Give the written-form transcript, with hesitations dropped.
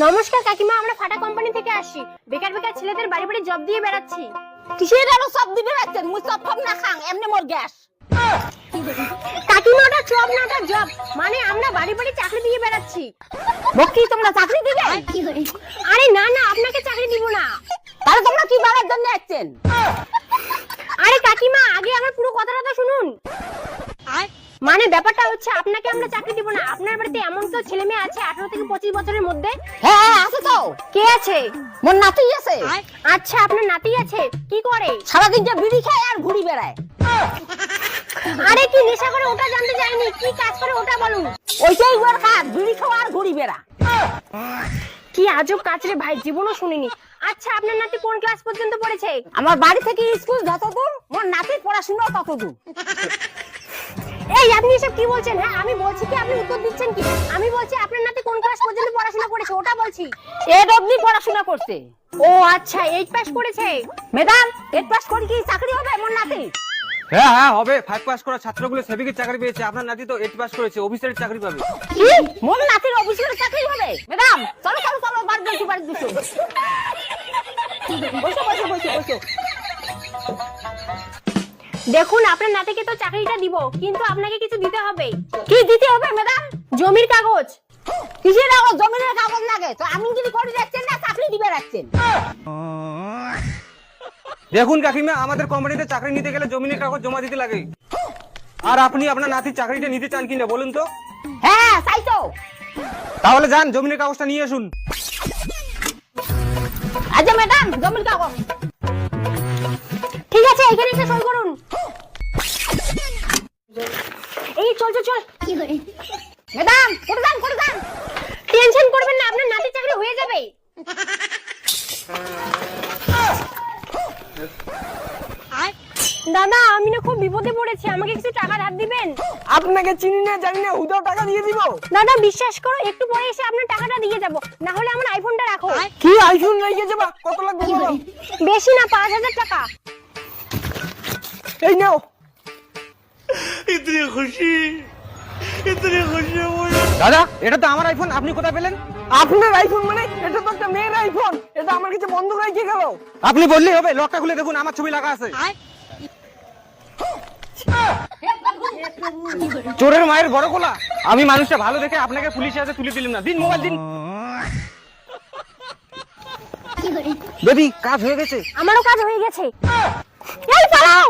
নমস্কার কাকিমা, আমরা ফাটা কোম্পানি থেকে আসি। বেকার বেকার ছেলেদের বাড়ি বাড়ি জব দিয়ে বেড়াচ্ছি। কিসের আরো সব দিবে রাখছেন? মুই সব ফম না খাং, এমনি মোর গ্যাস। কাকিমা ওটা জব না, ওটা জব মানে আমরা বাড়ি বাড়ি চাকরি দিয়ে বেড়াচ্ছি। বকি তোমরা চাকরি দিবে? আরে না না, আপনাকে চাকরি দিব না। তাহলে তোমরা কি বাড়ার জন্য আসছেন? আরে কাকিমা, আগে আমার পুরো কথাটা তো শুনুন। মানে ব্যাপারটা হচ্ছে আপনাকে আমরা চাকরি দিব না। আপনার বাড়িতে এমন তো ছেলে মেয়ে আছে 18 থেকে 25 বছরের মধ্যে? হ্যাঁ আছে তো। কে আছে? মোর নাতি আছে। আচ্ছা, আপনার নাতি আছে, কি করে? সারাদিন যে বিড়ি খায় আর ঘুরি বেড়ায়। আরে কি নেশা করে ওটা জানতে চাইনি, কি কাজ করে ওটা বলুন। ওইটাই ওর কাজ, বিড়ি খাওয়া আর ঘুরি বেড়া। কি আজব কাজ রে ভাই, জীবনও শুনিনি। আচ্ছা, আপনার নাতি কোন ক্লাস পর্যন্ত পড়েছে? আমার বাড়ি থেকে স্কুল যতদূর, মোর নাতির পড়াশোনা ততদূর। এই আপনি এসব কি বলছেন? হ্যাঁ আমি বলছি কি, আপনি উত্তর দিচ্ছেন কি? আমি বলছি আপনার নাতি কোন ক্লাস পর্যন্ত পড়াশোনা করেছে ওটা বলছি। 8 অবধি পড়াশোনা করছে। ও আচ্ছা, 8 পাস করেছে। ম্যাডাম 8 পাস করে কি চাকরি হবে মোর নাতি? হ্যাঁ হ্যাঁ হবে। 5 পাস করা ছাত্রগুলো সেভিকের চাকরি পেয়েছে, আপনার নাতি তো 8 পাস করেছে, অফিসারের চাকরি পাবে। কি মোর নাতির অফিসের চাকরি হবে? ম্যাডাম চলো চলো চলো, বাড়ি দিছো বাড়ি দিছো। বসো বসো বসো বসো। দেখুন, আপনার নাতিকে তো চাকরিটা দিব, কিন্তু আপনাকে কিছু দিতে হবে। কি দিতে হবে ম্যাডাম? জমির কাগজ। কিসের কাগজ? জমির কাগজ লাগে তো আমি যদি করে যাচ্ছেন না চাকরি দিবে রাখছেন? দেখুন কাকিমা, আমাদের কোম্পানিতে চাকরি নিতে গেলে জমিনের কাগজ জমা দিতে লাগে। আর আপনি আপনার নাতির চাকরিটা নিতে চান কিনা বলুন তো? হ্যাঁ চাই তো। তাহলে যান, জমিনের কাগজটা নিয়ে আসুন। আচ্ছা ম্যাডাম জমির কাগজ। ঠিক আছে, এখানে এসে সই করুন। এই চল চল চল। ম্যাডাম করে যান করে যান। টেনশন করবেন না, আপনার নাতির চাকরি হয়ে যাবে। দাদা, আমি না খুব বিপদে পড়েছি, আমাকে কিছু টাকা ধার দিবেন? আপনাকে চিনি না জানি না, উদাও টাকা দিয়ে দিব। দাদা বিশ্বাস করো, একটু পরে এসে আপনার টাকাটা দিয়ে যাব, না হলে আমার আইফোনটা রাখো। কি আইফোন রেখে যাবা? কত লাগবে বলো? বেশি না, 5000 টাকা। এই নাও। দাদা, এটা তো আমার আইফোন, আপনি কোথায় পেলেন? আপনার আইফোন মানে? এটা তো একটা মেয়ের আইফোন, এটা আমার কাছে বন্ধ রেখে গেল। আপনি বললেই হবে, লকটা খুলে দেখুন, আমার ছবি লাগা আছে। চোরের মায়ের বড় কোলা। আমি মানুষটা ভালো দেখে আপনাকে পুলিশের হাতে তুলে দিলাম না। দিন মোবাইল দিন। বেবি, কাজ হয়ে গেছে। আমারও কাজ হয়ে গেছে। এই পালাও।